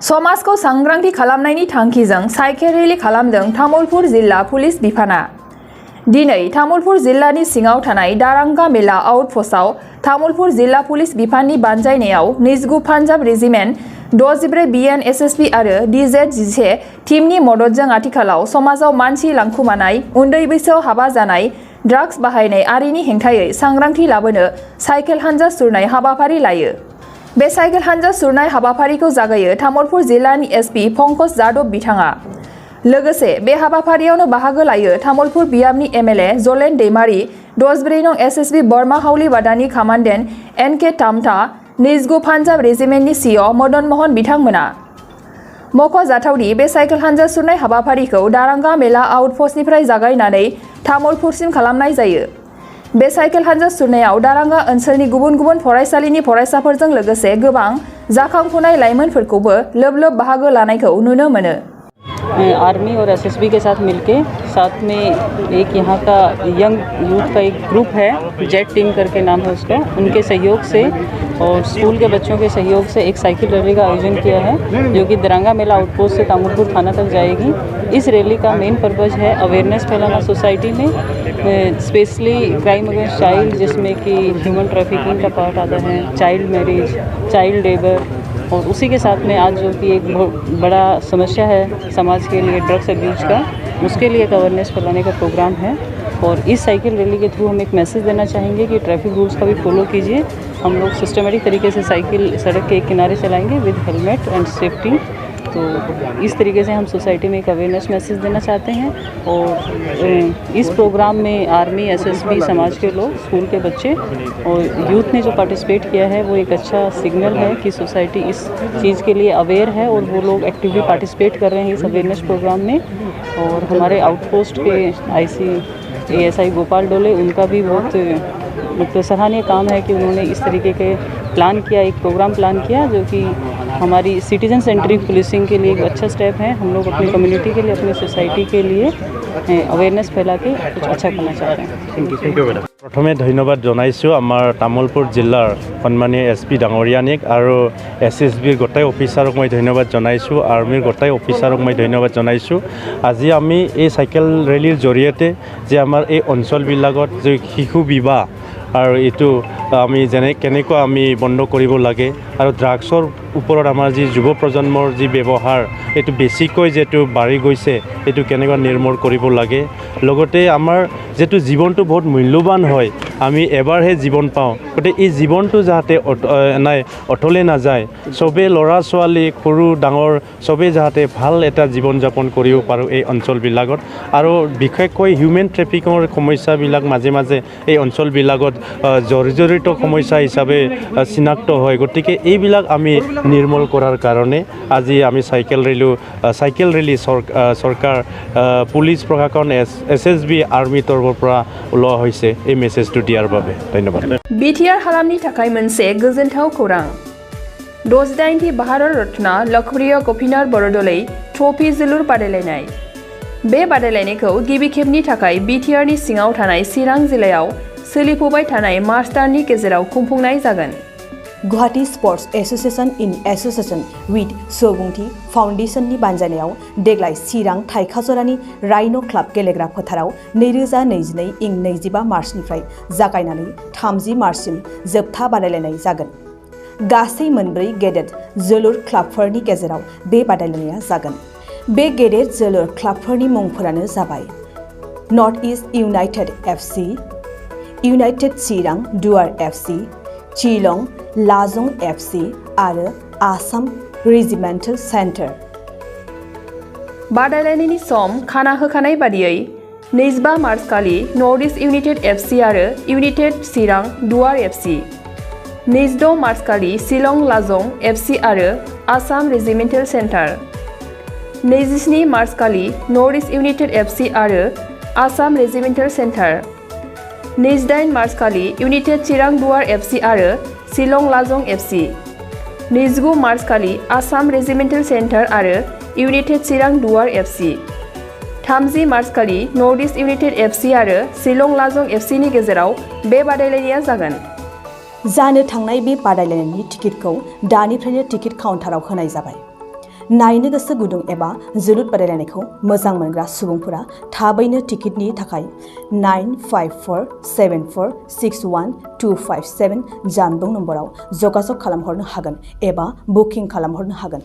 समाजखौ सांग्रांथि खालामनायनि थांखिजों साइकेल रेली खालामदों तामुलपुर जिल्ला पुलिस बिफाना। दिनै तामुलपुर जिल्लानि सिङाव थानाय दारांगा मेला आउटपस्टआव तामुलपुर जिल्ला पुलिस बिफाननि बानजायनायाव 29 पान्जाब रेजिमेन्ट 64 BN SSB आरो DZ11 टीमनि मददजों आथिखालाव समाजाव मानसि लांखुमानाय, उन्दै बैसोआव हाबा जानाय, ड्राग्स बाहायनाय आरिनि हेंथायै सांग्रांथि लाबोनो साइकेल हानजा सुरनाय हाबाफारि लायो। बे साइकेल हानजा सुरनाय हाबाफारिखौ जागायो तामुलपुर जिल्लानि SP पंकज जादव बिथाङा। लोगोसे बे हाबाफारियावनो बाहागो लायो तामुलपुर बियाबनि MLA जलेन दैमारी, 64 नं SSB बर्मा हाउली वाडानि कमान्डेन्ट NK तामता, 29 पान्जाब रेजिमेन्टनि CO मदन मोहन बिथांमोना। मख'जाथावदि बे साइकेल हानजा सुरनाय हाबाफारिखौ दारांगा मेला आउटपस्टनिफ्राय जागायनानै तामुलपुरसिम खालामनाय जायो। बे साइकेल हानजा सुरनायाव दारांगा ओनसोलनि गुबुन गुबुन फरायसालिनि फरायसाफोरजों लोगोसे गोबां जाखांफुनाय लाइमोनफोरखौबो लोब लोब बाहागो लानायखौ नुनो मोनो। आर्मी और SSB के साथ मिलके साथ में एक यहाँ का यंग यूथ का एक ग्रुप है, जेट टीम करके नाम है उसका, उनके सहयोग से और स्कूल के बच्चों के सहयोग से एक साइकिल रैली का आयोजन किया है जो कि दारंगा मेला आउटपोस्ट से तामुलपुर थाना तक जाएगी। इस रैली का मेन पर्पज़ है अवेयरनेस फैलाना सोसाइटी में, स्पेशली क्राइम अगेंस्ट चाइल्ड, जिसमें कि ह्यूमन ट्रैफिकिंग का पार्ट आता है, चाइल्ड मैरिज, चाइल्ड लेबर, और उसी के साथ में आज जो कि एक बहुत बड़ा समस्या है समाज के लिए ड्रग्स अब्यूज का, उसके लिए एक अवेयरनेस फैलाने का प्रोग्राम है। और इस साइकिल रैली के थ्रू हम एक मैसेज देना चाहेंगे कि ट्रैफिक रूल्स का भी फॉलो कीजिए। हम लोग सिस्टमेटिक तरीके से साइकिल सड़क के एक किनारे चलाएंगे विद हेलमेट एंड सेफ्टी। तो इस तरीके से हम सोसाइटी में एक अवेयरनेस मैसेज देना चाहते हैं। और इस प्रोग्राम में आर्मी, SSB, समाज के लोग, स्कूल के बच्चे और यूथ ने जो पार्टिसिपेट किया है वो एक अच्छा सिग्नल है कि सोसाइटी इस चीज़ के लिए अवेयर है और वो लोग एक्टिवली पार्टिसिपेट कर रहे हैं इस अवेयरनेस प्रोग्राम में। और हमारे आउटपोस्ट के IC ASI गोपाल डोले, उनका भी बहुत सराहनीय काम है कि उन्होंने इस तरीके के प्लान किया, एक प्रोग्राम प्लान किया जो कि हमारी सिटीजन सेंट्रिक पुलिसिंग के लिए एक अच्छा स्टेप है। हम लोग अपनी कम्युनिटी के लिए, अपनी सोसाइटी के लिए अवेयरनेस फैला के कुछ अच्छा करना चाहते हैं। Thank you madam. प्रथमे धन्यवाद जनाइছোঁ आमार तामुलपुर जिल्लार सन्मानीय SP डांगरियानिक आरो SSB गोटाई अफिसारक मैं धन्यवाद जनाइছোঁ, आर्मीर गोटाई अफिसारक मैं धन्यवाद जनाइছোঁ। আজি আমি এই সাইকেল ৰেলীৰ জৰিয়তে যে আমাৰ এই অঞ্চলবিলাকত যে শিশু বিবাহ আৰু এইটো আমি কেনেকৈ আমি বন্ধ কৰিব লাগে আৰু ড্ৰাগছৰ ওপৰত আমাৰ যি যুৱ প্ৰজন্মৰ যি ব্যৱহাৰ এইটো বেছিকৈ যেটো বাঢ়ি গৈছে এইটো কেনেকৈ নিৰ্মূল কৰিব লাগে। লগতে আমাৰ যেটো জীৱনটো বহুত মূল্যৱান হয়, আমি এবাৰহে জীৱন পাওঁ, গতিকে এই জীৱনটো যাতে অথলে নাযায়, চবেই ল'ৰা ছোৱালী সৰু ডাঙৰ চবেই যাতে ভাল এটা জীৱন যাপন কৰিব পাৰোঁ এই অঞ্চলবিলাকত। আৰু বিশেষকৈ হিউমেন ট্ৰেফিকিঙৰ সমস্যাবিলাক মাজে মাজে এই অঞ্চলবিলাকত জড়িত সমস্যা হিচাপে চিনাক্ত হয়। গতিকে এইবিলাক আমি নিৰ্মূল কৰাৰ কাৰণে আজি আমি সাইকেল ৰেলী চৰকাৰ, পুলিচ প্ৰশাসন, SSB, आर्मी তৰফৰ পৰা ওলোৱা হৈছে এই মেছেজটো দিয়াৰ বাবে ধন্যবাদ। BTR हालामनि थाखाय मोनसे गोजोनथाव खौरां। 68थि भारत रत्न लोकप्रिय गोपीनाथ बरदलै ट्रफी जोलुर बादायलायनाय। बे बादायलायनायखौ गिबि खेबनि थाखाय BTRनि सिङाव थानाय चिरां जिल्लायाव सोलिफुबाय थानाय मार्च दाननि गेजेराव खुंफुंनाय जागोन। Guwahati sports association in association with सुबुंथि फाउन्डेशननि बानजायनायाव देग्लाय चिरां थाइखाजरानि राइन' क्लाब गेलेग्रा फोथाराव 2022 इं 25 मार्चनिफ्राय जागायनानै 30 मार्चसिम जोबथा बादायलायनाय जागोन। गासै मोनब्रै गेदेर जोलुर क्लाबफोरनि गेजेराव बे बादायलायनाया जागोन। बे गेदेर जोलुर क्लाबफोरनि मुंफोरानो जाबाय north east United FC, United चिरां दुवार FC, चिलं लाजं FC आरो आसाम रेजिमेन्टेल सेन्टार। बादायलायनायनि सम खाना होखानाय बादियै 25 मार्च खालि नर्थ इस्ट इउनाइटेड FC आरो इउनाइटेड चिरां दुवार FC, 26 मार्च खालि शिलं लाजं FC आरो आसाम रेजिमेन्टेल सेन्टार, 27 मार्च खालि नर्थ इस्ट इउनाइटेड FC आरो आसाम रेजिमेन्टेल सेन्टार, 28 मार्च खालि इउनाइटेड चिरां दुवार FC आरो शिलं लाजं FC, 29 मार्च खालि आसाम रेजिमेन्टेल सेन्टार आरो इउनाइटेड चिरां दुवार FC, 30 मार्च खालि नर्थ इस्ट इउनाइटेड FC आरो शिलं लाजं FC नि गेजेराव बे बादायलायनाया जागोन। जानो थांनाय बे बादायलायनायनि टिकेटखौ दानिफ्रायनो टिकेट काउन्टाराव होनाय जाबाय। नायनो गोसो गुदुं एबा जोलुर बादायलायनायखौ मोजां मोनग्रा सुबुंफोरा थाबैनो टिकेटनि थाखाय 9547461257 जानबुं नम्बराव जगाजग खालामहरनो हागोन एबा बुकिं खालामहरनो हागोन।